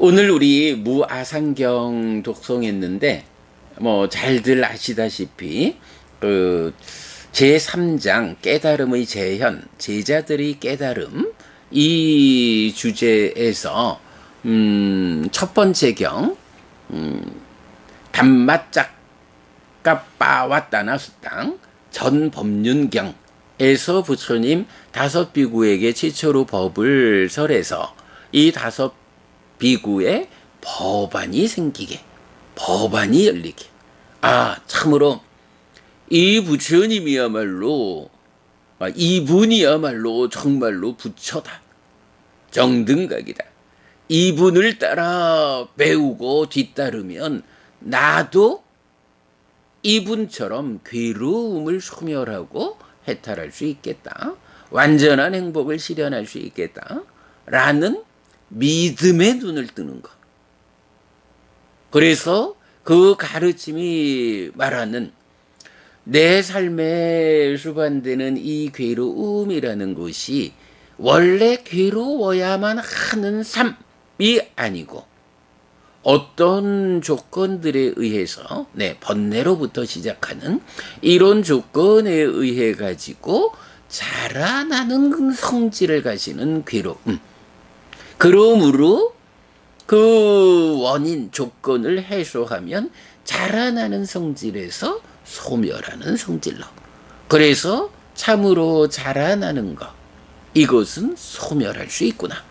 오늘 우리 무아상경 독송했는데 뭐 잘들 아시다시피 그 제3장 깨달음의 재현, 제자들의 깨달음 이 주제에서 첫 번째 경 담마짝까빠왔다나수땅 전법륜경에서 부처님 다섯 비구에게 최초로 법을 설해서 이 다섯 비구의 법안이 생기게, 법안이 열리게. 참으로 이 부처님이야말로, 이분이야말로 정말로 부처다. 정등각이다. 이분을 따라 배우고 뒤따르면 나도 이분처럼 괴로움을 소멸하고 해탈할 수 있겠다. 완전한 행복을 실현할 수 있겠다. 라는 믿음의 눈을 뜨는 것. 그래서 그 가르침이 말하는 내 삶에 수반되는 이 괴로움이라는 것이 원래 괴로워야만 하는 삶이 아니고 어떤 조건들에 의해서 번뇌로부터 시작하는 이런 조건에 의해 가지고 자라나는 성질을 가지는 괴로움. 그러므로 그 원인 조건을 해소하면 자라나는 성질에서 소멸하는 성질로. 그래서 참으로 자라나는 것, 이것은 소멸할 수 있구나.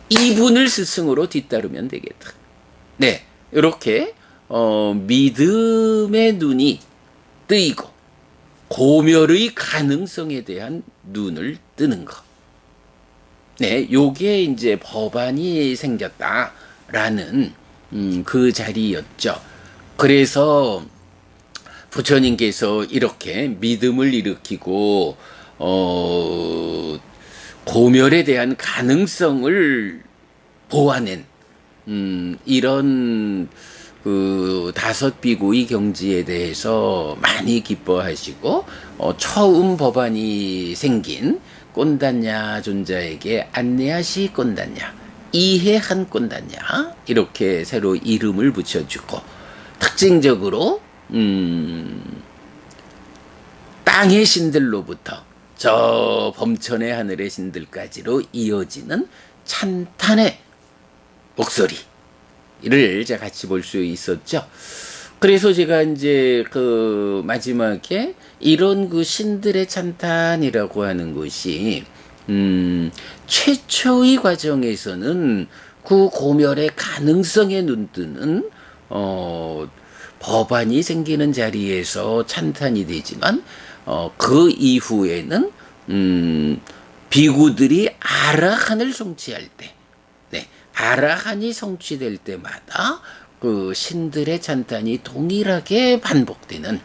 이분을 스승으로 뒤따르면 되겠다. 이렇게 믿음의 눈이 뜨이고 고멸의 가능성에 대한 눈을 뜨는 것. 요게 이제 법안이 생겼다라는 그 자리였죠. 그래서 부처님께서 이렇게 믿음을 일으키고 고멸에 대한 가능성을 보아낸 이런 그 다섯 비구의 경지에 대해서 많이 기뻐하시고 처음 법안이 생긴 꼰단냐 존자에게 안내하시 꼰단냐, 이해한 꼰단냐, 이렇게 새로 이름을 붙여주고 특징적으로 땅의 신들로부터 저 범천의 하늘의 신들까지로 이어지는 찬탄의 목소리를 제가 같이 볼 수 있었죠. 그래서 제가 이제 그 마지막에 이런 그 신들의 찬탄이라고 하는 것이 최초의 과정에서는 그 고멸의 가능성에 눈뜨는 법안이 생기는 자리에서 찬탄이 되지만 그 이후에는 비구들이 아라한을 성취할 때, 아라한이 성취될 때마다 그 신들의 찬탄이 동일하게 반복되는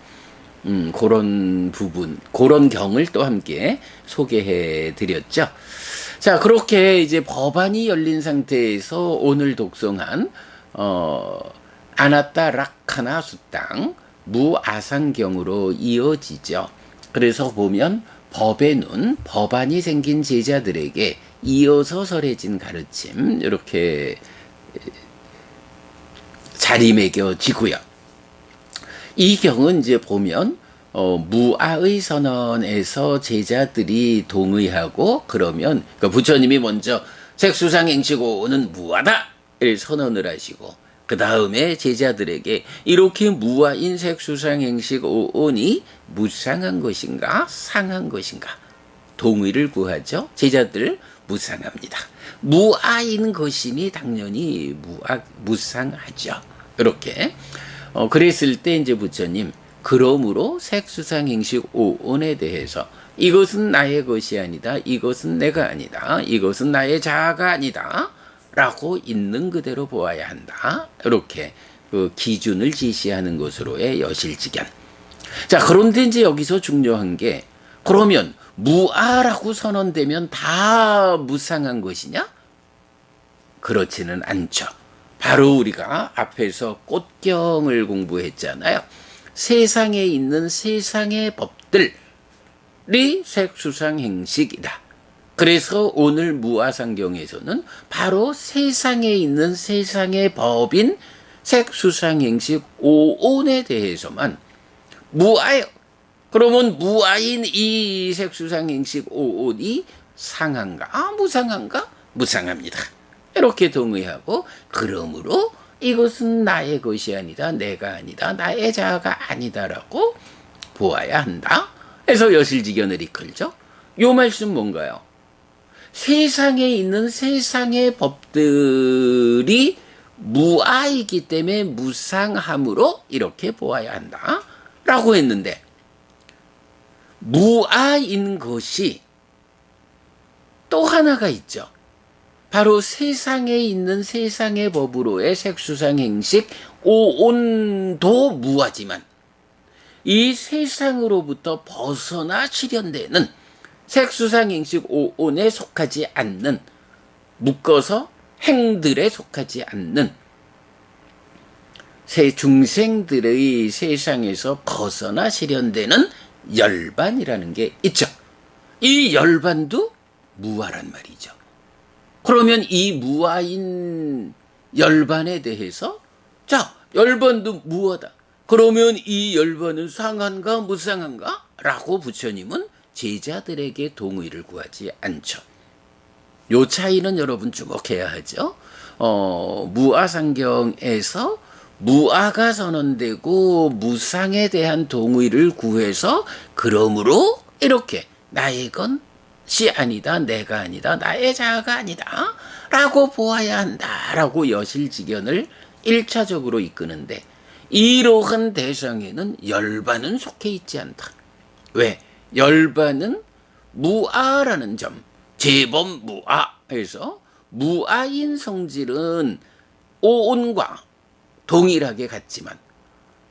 그런 부분, 그런 경을 또 함께 소개해 드렸죠. 자, 그렇게 이제 법안이 열린 상태에서 오늘 독송한 아나따 라카나 수땅 무아상경으로 이어지죠. 그래서 보면 법의 눈, 법안이 생긴 제자들에게 이어서 설해진 가르침, 이렇게 자리매겨지고요. 이 경은 이제 보면 무아의 선언에서 제자들이 동의하고 그러면 그러니까 부처님이 먼저 색수상행시고는 무아다 를 선언을 하시고 그 다음에 제자들에게 이렇게 무아인 색수상행식 오온이 무상한 것인가 상한 것인가 동의를 구하죠. 제자들 무상합니다. 무아인 것이니 당연히 무상하죠. 이렇게 그랬을 때 이제 부처님 그러므로 색수상행식 오온에 대해서 이것은 나의 것이 아니다. 이것은 내가 아니다. 이것은 나의 자아가 아니다. 라고 있는 그대로 보아야 한다. 이렇게 그 기준을 제시하는 것으로의 여실지견. 자, 그런데 이제 여기서 중요한 게 그러면 무아라고 선언되면 다 무상한 것이냐? 그렇지는 않죠. 바로 우리가 앞에서 꽃경을 공부했잖아요. 세상에 있는 세상의 법들이 색수상행식이다. 그래서 오늘 무아상경에서는 바로 세상에 있는 세상의 법인 색수상행식 오온에 대해서만 무아예요. 그러면 무아인 이 색수상행식 오온이 상한가? 무상한가? 무상합니다. 이렇게 동의하고, 그러므로 이것은 나의 것이 아니다, 내가 아니다, 나의 자아가 아니다라고 보아야 한다. 그래서 여실직연을 이끌죠. 요 말씀 뭔가요? 세상에 있는 세상의 법들이 무아이기 때문에 무상함으로 이렇게 보아야 한다 라고 했는데, 무아인 것이 또 하나가 있죠. 바로 세상에 있는 세상의 법으로의 색수상행식 오온도 무아지만, 이 세상으로부터 벗어나 실현되는 색수상행식 오온에 속하지 않는, 묶어서 행들에 속하지 않는 중생들의 세상에서 벗어나 실현되는 열반이라는 게 있죠. 이 열반도 무아란 말이죠. 그러면 이 무아인 열반에 대해서, 자, 열반도 무아다. 그러면 이 열반은 상한가 무상한가? 라고 부처님은 제자들에게 동의를 구하지 않죠. 요 차이는 여러분 주목해야 하죠. 무아상경에서 무아가 선언되고 무상에 대한 동의를 구해서, 그러므로 이렇게 나의 것이 아니다, 내가 아니다, 나의 자아가 아니다 라고 보아야 한다 라고 여실직연을 1차적으로 이끄는데, 이러한 대상에는 열반은 속해 있지 않다. 왜? 열반은 무아라는 점, 제법 무아에서 무아인 성질은 오온과 동일하게 같지만,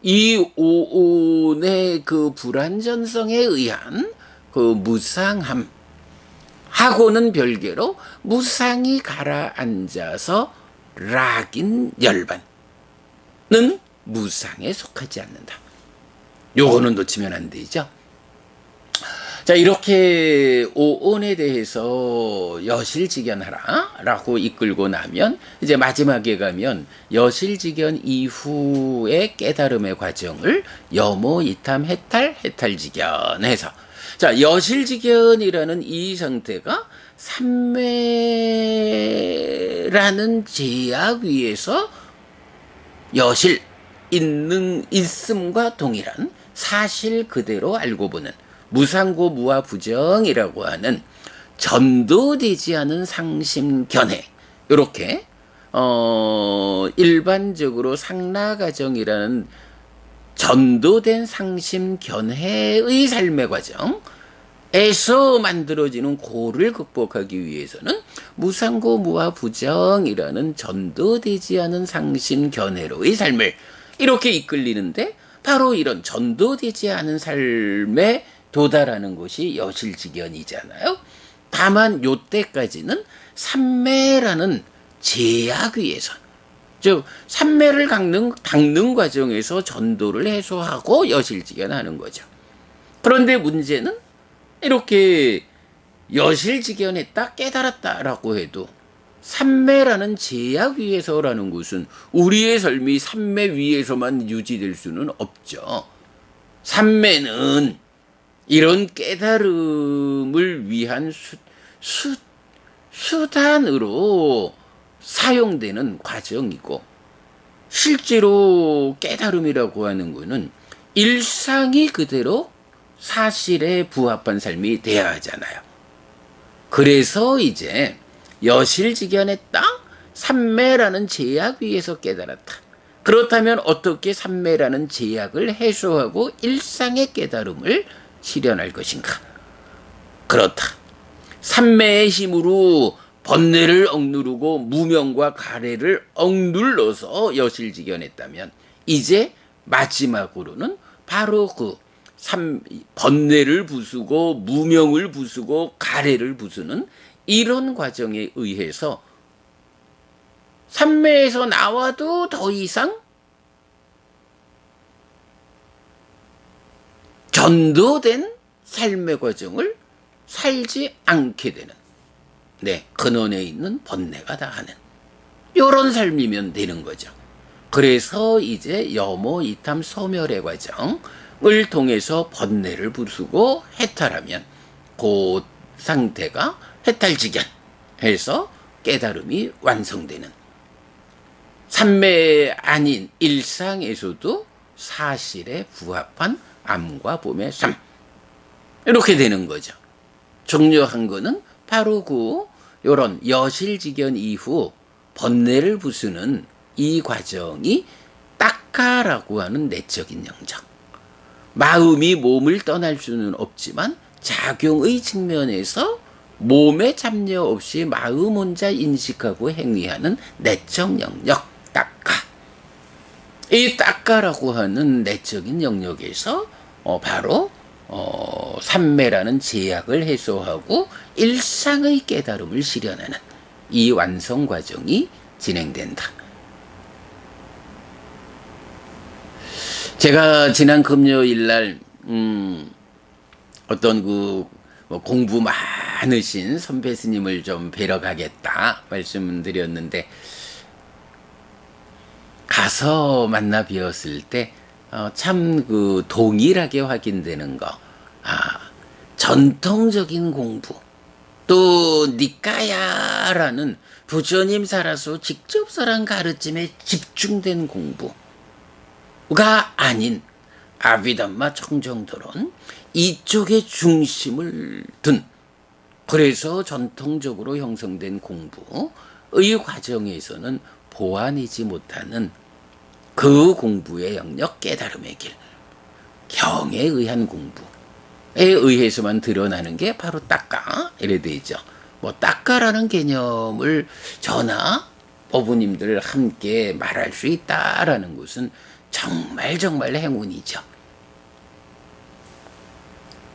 이 오온의 그 불완전성에 의한 그 무상함 하고는 별개로 무상이 가라앉아서 락인 열반은 무상에 속하지 않는다. 요거는 놓치면 안 되죠. 자, 이렇게 오온에 대해서 여실직연하라 라고 이끌고 나면, 이제 마지막에 가면 여실직연 이후의 깨달음의 과정을 여모, 이탐, 해탈, 해탈직연해서, 자, 여실직연이라는 이 상태가 삼매라는 제약 위에서 여실, 있음과 동일한 사실 그대로 알고 보는 무상고 무아 부정이라고 하는 전도되지 않은 상심견해, 이렇게 일반적으로 상라가정이라는 전도된 상심견해의 삶의 과정에서 만들어지는 고를 극복하기 위해서는 무상고 무아 부정이라는 전도되지 않은 상심견해로의 삶을 이렇게 이끌리는데, 바로 이런 전도되지 않은 삶에 도달하는 것이 여실직연이잖아요. 다만 요때까지는 삼매라는 제약 위에서, 즉 삼매를 닦는 과정에서 전도를 해소하고 여실직연하는 거죠. 그런데 문제는 이렇게 여실직연했다, 깨달았다라고 해도 삼매라는 제약 위에서라는 것은 우리의 삶이 삼매 위에서만 유지될 수는 없죠. 삼매는 이런 깨달음을 위한 수단으로 사용되는 과정이고, 실제로 깨달음이라고 하는 것은 일상이 그대로 사실에 부합한 삶이 돼야 하잖아요. 그래서 이제 여실직연했다, 삼매라는 제약 위에서 깨달았다. 그렇다면 어떻게 삼매라는 제약을 해소하고 일상의 깨달음을 실현할 것인가? 그렇다. 삼매의 힘으로 번뇌를 억누르고 무명과 가래를 억눌러서 여실직연했다면, 이제 마지막으로는 바로 그 번뇌를 부수고 무명을 부수고 가래를 부수는 이런 과정에 의해서 삼매에서 나와도 더 이상 전도된 삶의 과정을 살지 않게 되는, 네, 근원에 있는 번뇌가 다 하는 요런 삶이면 되는 거죠. 그래서 이제 염호 이탐 소멸의 과정을 통해서 번뇌를 부수고 해탈하면 그 상태가 해탈지견해서 깨달음이 완성되는, 삼매 아닌 일상에서도 사실에 부합한 암과 봄의 삶, 이렇게 되는 거죠. 중요한 거는 바로 요런 여실지견 이후 번뇌를 부수는 이 과정이 딱가라고 하는 내적인 영적. 마음이 몸을 떠날 수는 없지만 작용의 측면에서 몸에 참여 없이 마음 혼자 인식하고 행위하는 내적 영역 딱가. 이 딱가라고 하는 내적인 영역에서 바로 삼매라는 제약을 해소하고 일상의 깨달음을 실현하는 이 완성 과정이 진행된다. 제가 지난 금요일 날 어떤 공부 많으신 선배 스님을 좀 뵈러 가겠다 말씀드렸는데, 가서 만나 뵈었을 때 참 동일하게 확인되는 거, 전통적인 공부, 또 니까야라는 부처님 살아서 직접 설한 가르침에 집중된 공부가 아닌 아비담마 청정도론 이쪽에 중심을 둔, 그래서 전통적으로 형성된 공부의 과정에서는 보완이지 못하는 그 공부의 영역, 깨달음의 길, 경에 의한 공부에 의해서만 드러나는 게 바로 딱가, 이래 되죠. 딱가라는 개념을 저나 어부님들 함께 말할 수 있다라는 것은 정말 행운이죠.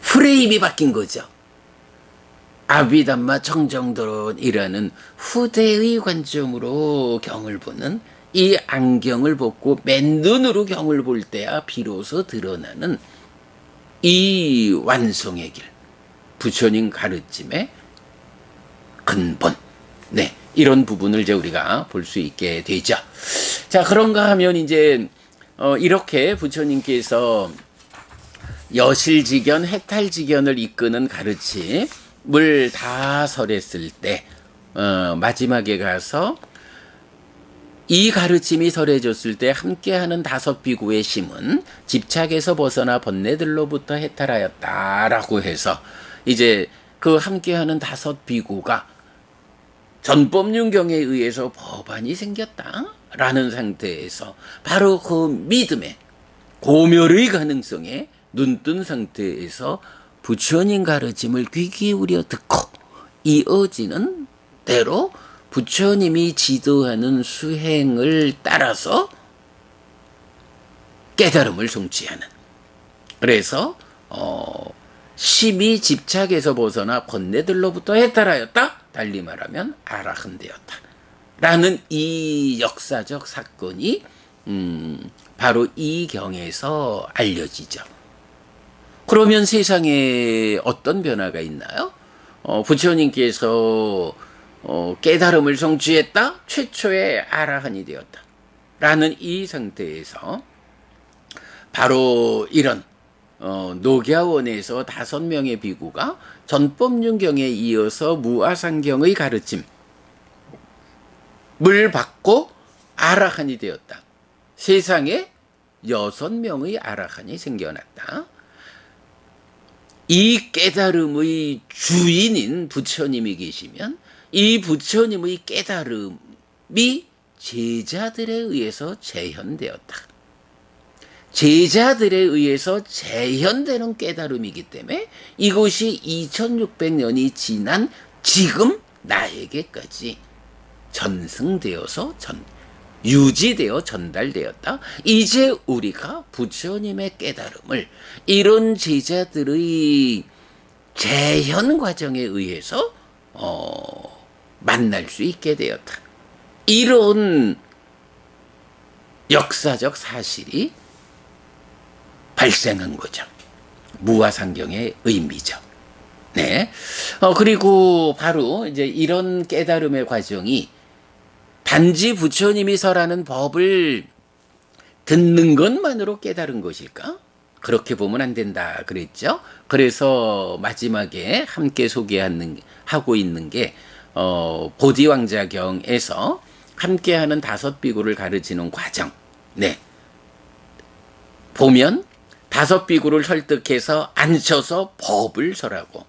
프레임이 바뀐 거죠. 아비담마 청정도론이라는 후대의 관점으로 경을 보는, 이 안경을 벗고 맨눈으로 경을 볼 때야 비로소 드러나는 이 완성의 길, 부처님 가르침의 근본, 네, 이런 부분을 이제 우리가 볼 수 있게 되죠. 자, 그런가 하면 이제 이렇게 부처님께서 여실지견, 해탈지견을 이끄는 가르침을 다 설했을 때 마지막에 가서 이 가르침이 설해졌을 때 함께하는 5 비구의 심은 집착에서 벗어나 번뇌들로부터 해탈하였다라고 해서, 이제 그 함께하는 5 비구가 전법륜경에 의해서 법안이 생겼다라는 상태에서 바로 그 믿음의 고멸의 가능성에 눈뜬 상태에서 부처님 가르침을 귀 기울여 듣고 이어지는 대로 부처님이 지도하는 수행을 따라서 깨달음을 성취하는, 그래서 심히 집착에서 벗어나 번뇌들로부터 해탈하였다, 달리 말하면 아라한 되었다 라는 이 역사적 사건이 바로 이 경에서 알려지죠. 그러면 세상에 어떤 변화가 있나요? 부처님께서 깨달음을 성취했다, 최초의 아라한이 되었다 라는 이 상태에서 바로 이런 녹야원에서 5명의 비구가 전법륜경에 이어서 무아상경의 가르침을 받고 아라한이 되었다. 세상에 6명의 아라한이 생겨났다. 이 깨달음의 주인인 부처님이 계시면 이 부처님의 깨달음이 제자들에 의해서 재현되었다. 제자들에 의해서 재현되는 깨달음이기 때문에 이것이 2600년이 지난 지금 나에게까지 전승되어서 유지되어 전달되었다. 이제 우리가 부처님의 깨달음을 이런 제자들의 재현 과정에 의해서 만날 수 있게 되었다. 이런 역사적 사실이 발생한 거죠. 무아상경의 의미죠. 네. 그리고 바로 이제 이런 깨달음의 과정이 단지 부처님이 설하는 법을 듣는 것만으로 깨달은 것일까? 그렇게 보면 안 된다 그랬죠. 그래서 마지막에 함께 소개하고 있는 게 보디왕자경에서 함께하는 다섯 비구를 가르치는 과정. 네. 보면 다섯 비구를 설득해서 앉혀서 법을 설하고,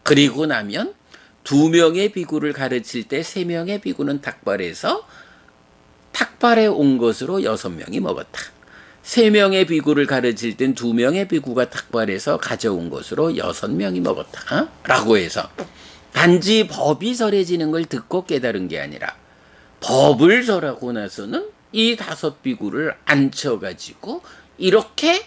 그리고 나면 두 명의 비구를 가르칠 때 세 명의 비구는 탁발해서 탁발해 온 것으로 여섯 명이 먹었다. 세 명의 비구를 가르칠 땐 두 명의 비구가 탁발해서 가져온 것으로 여섯 명이 먹었다. 라고 해서 단지 법이 설해지는 걸 듣고 깨달은 게 아니라 법을 설하고 나서는 이 다섯 비구를 앉혀가지고 이렇게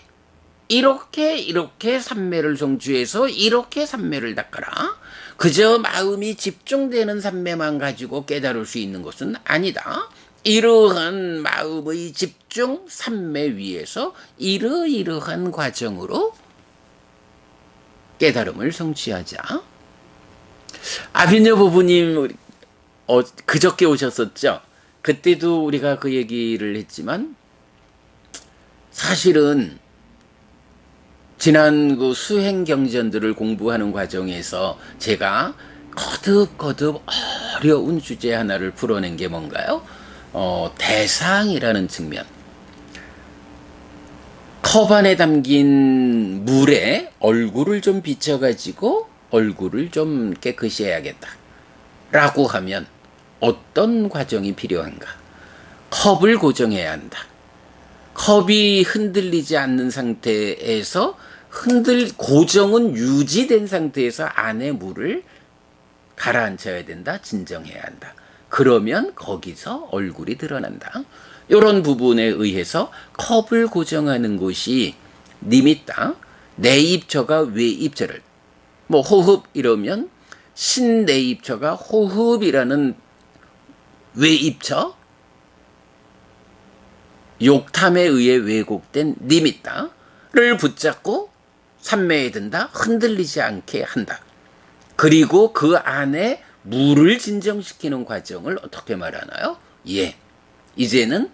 삼매를 성취해서 이렇게 삼매를 닦아라. 그저 마음이 집중되는 삼매만 가지고 깨달을 수 있는 것은 아니다. 이러한 마음의 집중 삼매 위에서 이러이러한 과정으로 깨달음을 성취하자. 아비녀 부부님 그저께 오셨었죠? 그때도 우리가 그 얘기를 했지만 사실은 지난 그 수행 경전들을 공부하는 과정에서 제가 거듭 어려운 주제 하나를 풀어낸 게 뭔가요? 대상이라는 측면. 컵 안에 담긴 물에 얼굴을 좀 비춰가지고 얼굴을 좀 깨끗이 해야겠다 라고 하면 어떤 과정이 필요한가? 컵을 고정해야 한다. 컵이 흔들리지 않는 상태에서 고정은 유지된 상태에서 안에 물을 가라앉혀야 된다. 진정해야 한다. 그러면 거기서 얼굴이 드러난다. 이런 부분에 의해서 컵을 고정하는 곳이 니미tta, 내입처가 외입처를, 뭐 호흡 이러면 신내입처가 호흡이라는 외입처, 욕탐에 의해 왜곡된 니미tta를 붙잡고 삼매에 든다. 흔들리지 않게 한다. 그리고 그 안에 물을 진정시키는 과정을 어떻게 말하나요? 예. 이제는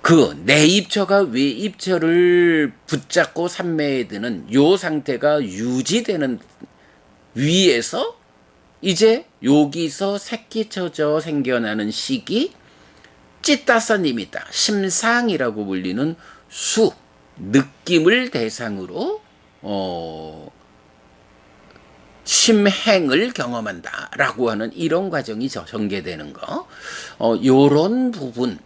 그 내입처가 외입처를 붙잡고 삼매에 드는 요 상태가 유지되는 위에서 이제 여기서 새끼쳐져 생겨나는 식이 찌따사님이다. 심상이라고 불리는 수, 느낌을 대상으로 심행을 경험한다라고 하는 이런 과정이 전개되는 거. 요런 부분을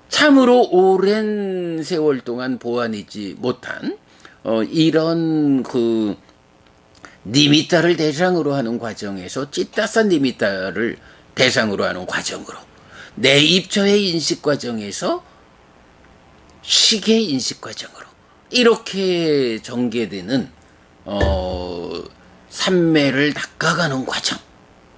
참으로 오랜 세월 동안 보완하지 못한 이런 그 니미tta를 대상으로 하는 과정에서 찌따사 니미tta를 대상으로 하는 과정으로, 내입처의 인식 과정에서 식의 인식 과정으로 이렇게 전개되는 삼매를 닦아가는 과정.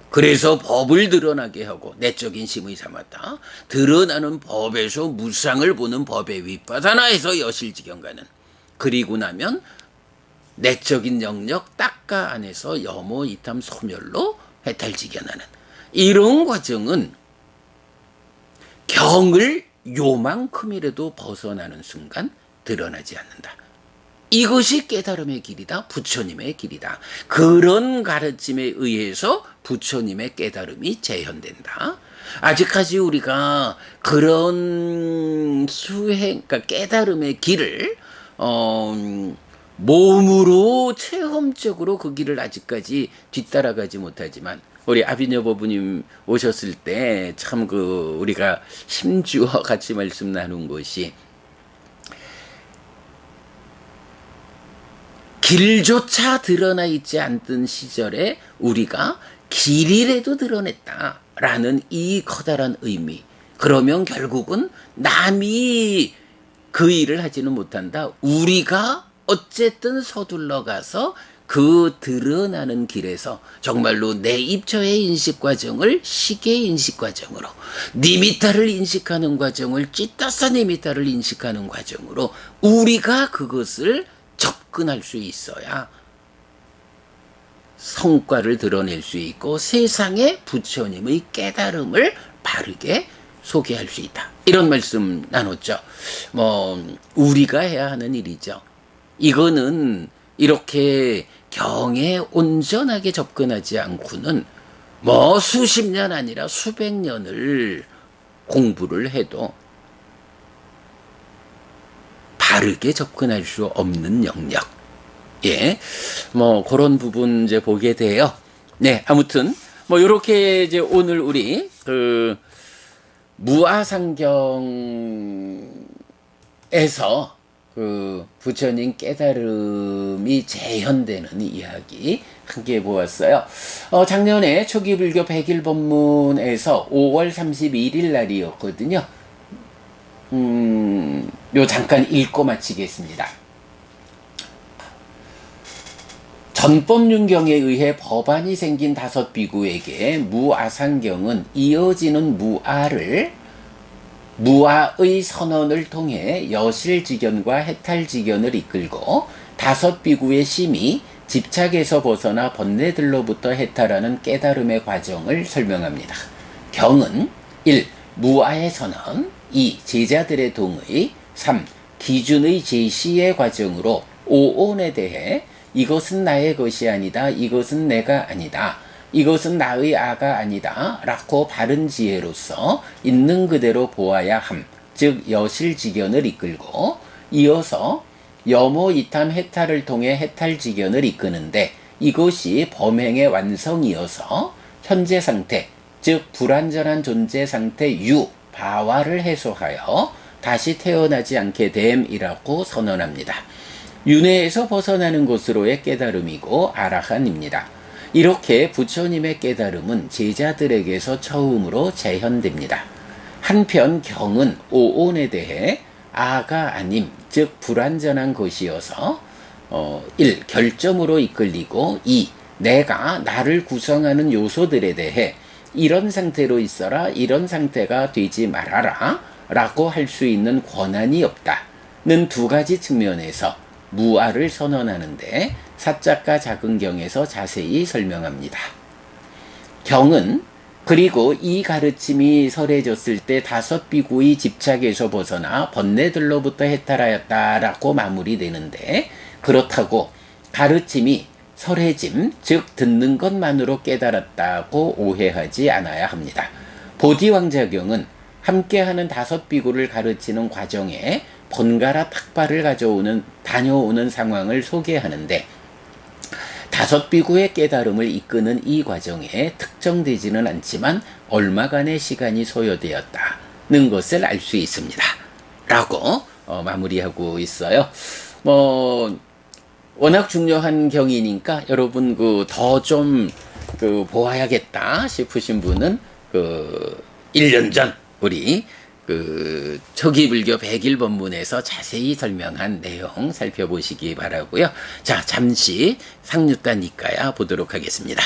그래서 법을 드러나게 하고 내적인 심의 삼았다. 드러나는 법에서 무상을 보는 법의 윗바다나에서 여실지경 가는. 그리고 나면 내적인 영역 닦아 안에서 염호 이탐 소멸로 해탈지견하는 이런 과정은 경을 요만큼이라도 벗어나는 순간 드러나지 않는다. 이것이 깨달음의 길이다. 부처님의 길이다. 그런 가르침에 의해서 부처님의 깨달음이 재현된다. 아직까지 우리가 그런 그러니까 깨달음의 길을 몸으로 체험적으로 그 길을 아직까지 뒤따라가지 못하지만 우리 아비녀 법부님 오셨을 때 참 우리가 심주와 같이 말씀 나눈 것이 길조차 드러나 있지 않던 시절에 우리가 길이라도 드러냈다라는 이 커다란 의미. 그러면 결국은 남이 그 일을 하지는 못한다. 우리가 어쨌든 서둘러 가서 그 드러나는 길에서 정말로 내 입처의 인식 과정을 시계의 인식 과정으로, 니미타를 인식하는 과정을 찌따사 니미타를 인식하는 과정으로 우리가 그것을 접근할 수 있어야 성과를 드러낼 수 있고 세상에 부처님의 깨달음을 바르게 소개할 수 있다. 이런 말씀 나눴죠. 우리가 해야 하는 일이죠. 이거는 이렇게 경에 온전하게 접근하지 않고는 수십 년 아니라 수백 년을 공부를 해도 바르게 접근할 수 없는 영역. 예. 그런 부분 이제 보게 돼요. 네. 아무튼, 요렇게 이제 오늘 우리 무아상경에서 부처님 깨달음이 재현되는 이야기 함께 보았어요. 작년에 초기 불교 100일 법문에서 5월 31일 날이었거든요. 요 잠깐 읽고 마치겠습니다. 전법륜경에 의해 법안이 생긴 5 비구에게 무아상경은 이어지는 무아의 선언을 통해 여실지견과 해탈지견을 이끌고 5 비구의 심이 집착에서 벗어나 번뇌들로부터 해탈하는 깨달음의 과정을 설명합니다. 경은 1. 무아의 선언, 2. 제자들의 동의, 3. 기준의 제시의 과정으로 오온에 대해 이것은 나의 것이 아니다, 이것은 내가 아니다, 이것은 나의 아가 아니다 라고 바른 지혜로서 있는 그대로 보아야 함, 즉 여실지견을 이끌고 이어서 여모이탐 해탈을 통해 해탈지견을 이끄는데 이것이 범행의 완성이어서 현재 상태, 즉 불완전한 존재 상태 바와를 해소하여 다시 태어나지 않게 됨이라고 선언합니다. 윤회에서 벗어나는 것으로의 깨달음이고 아라한입니다. 이렇게 부처님의 깨달음은 제자들에게서 처음으로 재현됩니다. 한편 경은 오온에 대해 아가 아님, 즉 불완전한 것이어서 1. 결점으로 이끌리고 2. 내가 나를 구성하는 요소들에 대해 이런 상태로 있어라, 이런 상태가 되지 말아라 라고 할 수 있는 권한이 없다는 2가지 측면에서 무아를 선언하는데 사자가 작은경에서 자세히 설명합니다. 경은 그리고 이 가르침이 설해졌을 때 5 비구의 집착에서 벗어나 번뇌들로부터 해탈하였다라고 마무리되는데 그렇다고 가르침이 설해짐, 즉 듣는 것만으로 깨달았다고 오해하지 않아야 합니다. 보디왕자경은 함께하는 5 비구를 가르치는 과정에 번갈아 탁발을 다녀오는 상황을 소개하는데 5 비구의 깨달음을 이끄는 이 과정에 특정되지는 않지만 얼마간의 시간이 소요되었다는 것을 알 수 있습니다. 라고 마무리하고 있어요. 워낙 중요한 경이니까 여러분 더 좀 보아야겠다 싶으신 분은 1년 전 우리 초기 불교 100일 법문에서 자세히 설명한 내용 살펴보시기 바라고요. 자, 잠시 상류단 니까야 보도록 하겠습니다.